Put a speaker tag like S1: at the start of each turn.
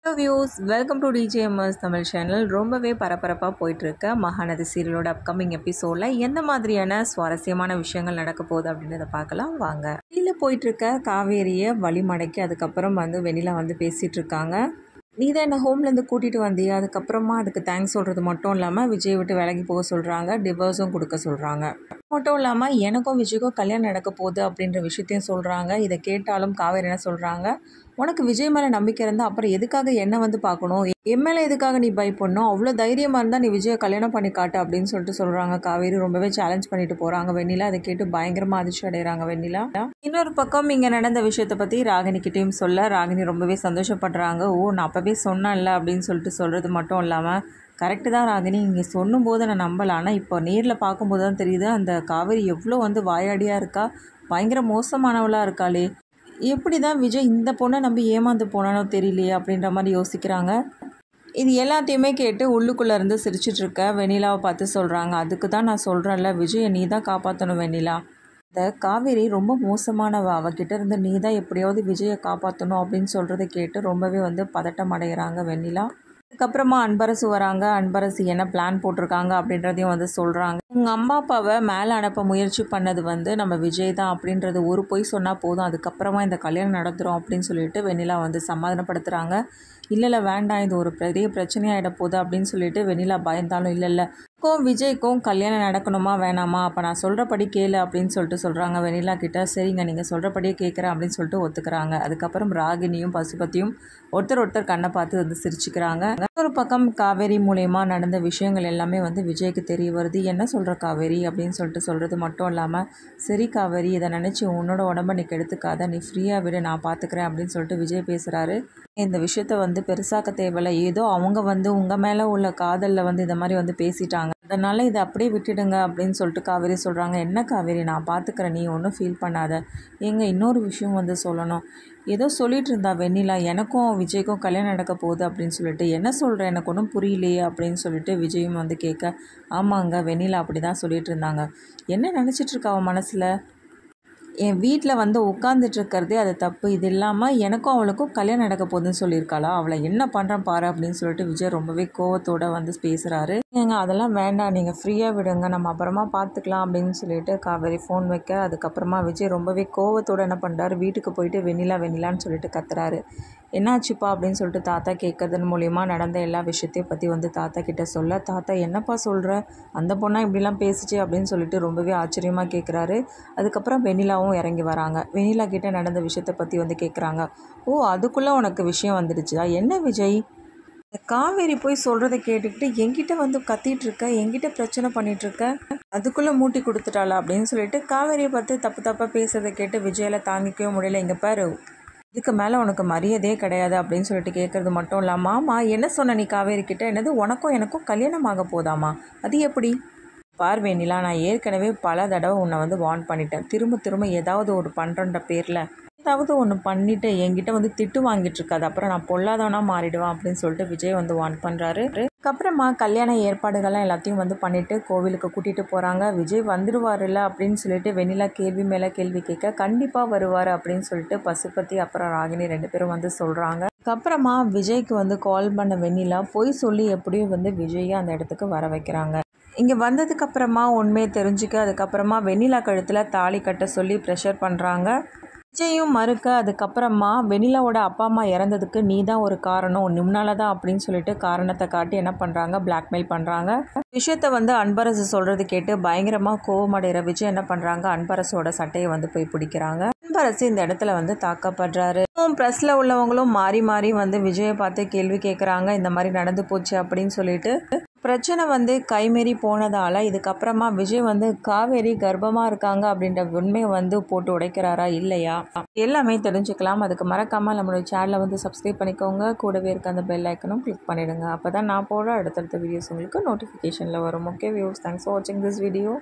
S1: Hello views, welcome to TJMS Tamil channel. ரொம்பவே பரபரப்பாக போயிட்டுருக்க மகாநதி சீரியலோட அப்கமிங் எபிசோடில் எந்த மாதிரியான சுவாரஸ்யமான விஷயங்கள் நடக்க போகுது அப்படின்றத பார்க்கலாம் வாங்க. வெளியில் போயிட்டுருக்க காவேரியை வழிமடக்கி அதுக்கப்புறம் வெண்ணிலா பேசிகிட்டு இருக்காங்க. நீ தான் என்ன ஹோம்லேருந்து கூட்டிகிட்டு வந்தியா, அதுக்கப்புறமா அதுக்கு தேங்க்ஸ் சொல்கிறது மட்டும் இல்லாமல் விஜய் விட்டு விலகி போக சொல்கிறாங்க, டிவோர்ஸும் கொடுக்க சொல்கிறாங்க. மட்டும் இல்லாமல் எனக்கும் விஜய்க்கும் கல்யாணம் நடக்க போகுது அப்படின்ற விஷயத்தையும் சொல்கிறாங்க. இதை கேட்டாலும் காவேரி என்ன சொல்கிறாங்க, உனக்கு விஜய் மேலே நம்பிக்கை இருந்தால் அப்புறம் எதுக்காக என்ன பார்க்கணும், என் மேலே எதுக்காக நீ பயப்படணும், அவ்வளோ தைரியமாக இருந்தால் நீ விஜயை கல்யாணம் பண்ணி காட்டு அப்படின்னு சொல்லிட்டு சொல்கிறாங்க. காவேரி ரொம்பவே சேலஞ்ச் பண்ணிட்டு போகிறாங்க வெண்ணிலா. அதை கேட்டு பயங்கரமாக அதிர்ச்சி அடைகிறாங்க வெண்ணிலா. இன்னொரு பக்கம் இங்கே நடந்த விஷயத்தை பற்றி ராகினிக்கிட்டையும் சொல்ல ராகினி ரொம்பவே சந்தோஷப்படுறாங்க. ஓ, நான் அப்போவே சொன்னேன்ல அப்படின்னு சொல்லிட்டு சொல்கிறது மட்டும் இல்லாமல், கரெக்டு தான் ராகினி, இங்கே சொல்லும்போது நான் நம்பலை, ஆனால் இப்போ நேரில் பார்க்கும்போது தான் தெரியுது அந்த காவேரி எவ்வளோ வாயாடியாக இருக்கா, பயங்கர மோசமானவளாக இருக்காளே, எப்படி தான் விஜய் இந்த பொண்ணை நம்பி ஏமாந்து போனானோ தெரியலையே அப்படின்ற மாதிரி யோசிக்கிறாங்க. இது எல்லாத்தையுமே கேட்டு உள்ளுக்குள்ளே இருந்து சிரிச்சிட்ருக்க வெண்ணிலாவை பார்த்து சொல்கிறாங்க, அதுக்கு தான் நான் சொல்கிறேன்ல, விஜயை நீ தான் காப்பாற்றணும் வெண்ணிலா. இந்த காவேரி ரொம்ப மோசமானவ, அவகிட்ட இருந்து நீ தான் எப்படியாவது விஜயை காப்பாற்றணும் அப்படின்னு சொல்கிறத கேட்டு ரொம்பவே பதட்டம் அடைகிறாங்க வெண்ணிலா. அதுக்கப்புறமா அன்பரசு வராங்க. அன்பரசு என்ன பிளான் போட்டிருக்காங்க அப்படின்றதையும் சொல்கிறாங்க. உங்கள் அம்மா அப்பாவை மேலே அனுப்ப முயற்சி பண்ணது நம்ம விஜய் தான் அப்படின்றது ஒரு பொய் சொன்னால் போதும், அதுக்கப்புறமா இந்த கல்யாணம் நடத்துகிறோம் அப்படின்னு சொல்லிட்டு வெண்ணிலா சமாதானப்படுத்துகிறாங்க. இல்லை வேண்டாம், இது ஒரு பெரிய பிரச்சனையாகிட போகுது அப்படின்னு சொல்லிட்டு வெண்ணிலா பயந்தாலும் இல்லை விஜய்க்கும் கல்யாணம் நடக்கணுமா வேணாமா, அப்போ நான் சொல்கிறபடி கேளு அப்படின்னு சொல்லிட்டு சொல்கிறாங்க வெண்ணிலா கிட்ட. சரிங்க, நீங்கள் சொல்கிறபடியே கேட்குறேன் அப்படின்னு சொல்லிட்டு ஒத்துக்கிறாங்க. அதுக்கப்புறம் ராகினியும் பசுபதியும் ஒருத்தர் கண்ணை பார்த்து சிரிச்சுக்கிறாங்க. ஒரு பக்கம் காவேரி மூலயமா நடந்த விஷயங்கள் எல்லாமே விஜய்க்கு தெரிய வருது. என்ன சொல்கிற காவேரி அப்படின்னு சொல்லிட்டு சொல்கிறது மட்டும் இல்லாமல், சரி காவேரி, இதை நினச்சி உன்னோட உடம்ப நீ கெடுத்துக்காத, நீ ஃப்ரீயாக விட, நான் பார்த்துக்கிறேன் அப்படின்னு சொல்லிட்டு விஜய் பேசுகிறாரு. இந்த விஷயத்த பெருசாக்க தேவையில்லை, ஏதோ அவங்க உங்கள் மேலே உள்ள காதலில் இந்த மாதிரி பேசிட்டாங்க, அதனால் இதை அப்படியே விட்டுடுங்க அப்படின்னு சொல்லிட்டு காவேரி சொல்கிறாங்க. என்ன காவேரி, நான் பார்த்துக்கிறேன், நீ ஒன்றும் ஃபீல் பண்ணாத. ஏங்க இன்னொரு விஷயம் சொல்லணும், ஏதோ சொல்லிகிட்டு இருந்தா வெண்ணிலா, எனக்கும் விஜய்க்கும் கல்யாணம் நடக்க போகுது அப்படின்னு சொல்லிட்டு, என்ன சொல்கிறேன், எனக்கு ஒன்றும் புரியலையே அப்படின்னு சொல்லிட்டு விஜயும் கேட்க, ஆமாங்க வெண்ணிலா அப்படி தான் சொல்லிகிட்டு இருந்தாங்க. என்ன நினச்சிட்ருக்கா அவன் மனசில், என் வீட்டில் உட்காந்துட்ருக்கிறதே அது தப்பு, இது இல்லாமல் எனக்கும் அவளுக்கும் கல்யாணம் நடக்க போகுதுன்னு சொல்லியிருக்காளா, அவளை என்ன பண்ணுறேன் பாரு அப்படின்னு சொல்லிட்டு விஜய் ரொம்பவே கோவத்தோடு பேசுகிறாரு. ஏங்க அதெல்லாம் வேண்டாம், நீங்கள் ஃப்ரீயாக விடுங்க, நம்ம அப்புறமா பார்த்துக்கலாம் அப்படின்னு சொல்லிட்டு காவேரி ஃபோன் வைக்க, அதுக்கப்புறமா விஜய் ரொம்பவே கோவத்தோடு என்ன பண்ணுறாரு, வீட்டுக்கு போயிட்டு வெண்ணிலான்னு சொல்லிட்டு கத்துறாரு. என்னாச்சுப்பா அப்படின்னு சொல்லிட்டு தாத்தா கேட்கறதன் மூலிமா நடந்த எல்லா விஷயத்தையும் பற்றி தாத்தா கிட்ட சொல்ல, தாத்தா என்னப்பா சொல்கிற, அந்த பொண்ணா இப்படிலாம் பேசிச்சு அப்படின்னு சொல்லிட்டு ரொம்பவே ஆச்சரியமாக கேட்குறாரு. அதுக்கப்புறம் வெண்ணிலாவும் இறங்கி வராங்க. வெண்ணிலா கிட்ட நடந்த விஷயத்தை பற்றி கேட்குறாங்க. ஓ, அதுக்குள்ளே உனக்கு விஷயம் வந்துடுச்சா, என்ன விஜய், காவேரி போய் சொல்கிறத கேட்டுக்கிட்டு என்கிட்ட கத்திட்டு இருக்க, என்கிட்ட பிரச்சனை பண்ணிகிட்ருக்க, அதுக்குள்ளே மூட்டி கொடுத்துட்டாளா அப்படின்னு சொல்லிட்டு காவேரியை பார்த்து தப்பாக பேசுகிறத கேட்டு விஜயால் தாங்கிக்கவே முடியல. இங்கே பாரு, இதுக்கு மேலே உனக்கு மரியாதையே கிடையாது அப்படின்னு சொல்லிட்டு கேட்குறது மட்டும் இல்லாமல், ஆமா என்ன சொன்ன நீ காவேரி கிட்ட, என்னது உனக்கும் எனக்கும் கல்யாணம் ஆக போதாமா, அது எப்படி, பார்வேனிலா, நான் ஏற்கனவே பல தடவை உன்னை வார்ன் பண்ணிட்டேன், திரும்ப ஏதாவது ஒரு பண்ணுறன்ற பேரில் ஏதாவது ஒன்று பண்ணிவிட்டு என்கிட்ட திட்டு வாங்கிட்டு இருக்காது, அப்புறம் நான் பொல்லாதவனா மாறிடுவேன் அப்படின்னு சொல்லிட்டு விஜய் வார்ன் பண்ணுறாரு. அதுக்கப்புறமா கல்யாண ஏற்பாடுகள்லாம் எல்லாத்தையும் பண்ணிவிட்டு கோவிலுக்கு கூட்டிகிட்டு போகிறாங்க. விஜய் வந்துடுவார்ல அப்படின்னு சொல்லிட்டு வெண்ணிலா கேள்வி மேலே கேள்வி கேட்க, கண்டிப்பாக வருவார் அப்படின்னு சொல்லிட்டு பசுபதி அப்புறம் ராகினி 2 பேரும் சொல்கிறாங்க. அதுக்கப்புறமா விஜய்க்கு கால் பண்ண வெண்ணிலா போய் சொல்லி எப்படியும் விஜயை அந்த இடத்துக்கு வர வைக்கிறாங்க. இங்கே வந்ததுக்கப்புறமா உண்மையை தெரிஞ்சுக்க, அதுக்கப்புறமா வெண்ணிலா கழுத்தில் தாலி கட்ட சொல்லி ப்ரெஷர் பண்ணுறாங்க. விஜயும் மறுக்க, அதுக்கப்புறமா வெண்ணிலாவோட அப்பா அம்மா இறந்ததுக்கு நீ தான் ஒரு காரணம், நிம்னால தான் அப்படின்னு சொல்லிட்டு காரணத்தை காட்டி என்ன பண்ணுறாங்க, பிளாக்மெயில் பண்ணுறாங்க. விஷயத்த அன்பரசு சொல்கிறது கேட்டு பயங்கரமாக கோவமடைகிற விஜய் என்ன பண்ணுறாங்க, அன்பரசோட சட்டையை போய் பிடிக்கிறாங்க. அன்பரசு இந்த இடத்துல தாக்கப்படுறாரு. ப்ரெஸ்ஸில் உள்ளவங்களும் மாறி மாறி விஜயை பார்த்து கேள்வி கேட்குறாங்க, இந்த மாதிரி நடந்து போச்சு அப்படின்னு சொல்லிட்டு. பிரச்சனை கைமீறி போனதால் இதுக்கப்புறமா விஜய் காவேரி கர்ப்பமாக இருக்காங்க அப்படின்ற உண்மையை போட்டு உடைக்கிறாரா இல்லையா, எல்லாமே தெரிஞ்சுக்கலாம். அதுக்கு மறக்காமல் நம்மளுடைய சேனலை சப்ஸ்கிரைப் பண்ணிக்கோங்க, கூடவே இருக்க அந்த பெல் ஐக்கனும் கிளிக் பண்ணிவிடுங்க, அப்போ தான் நான் போடுற அடுத்தடுத்த வீடியோஸ் உங்களுக்கு நோட்டிஃபிகேஷனில் வரும். ஓகே வியூஸ், தேங்க்ஸ் ஃபார் வாட்சிங் திஸ் வீடியோ.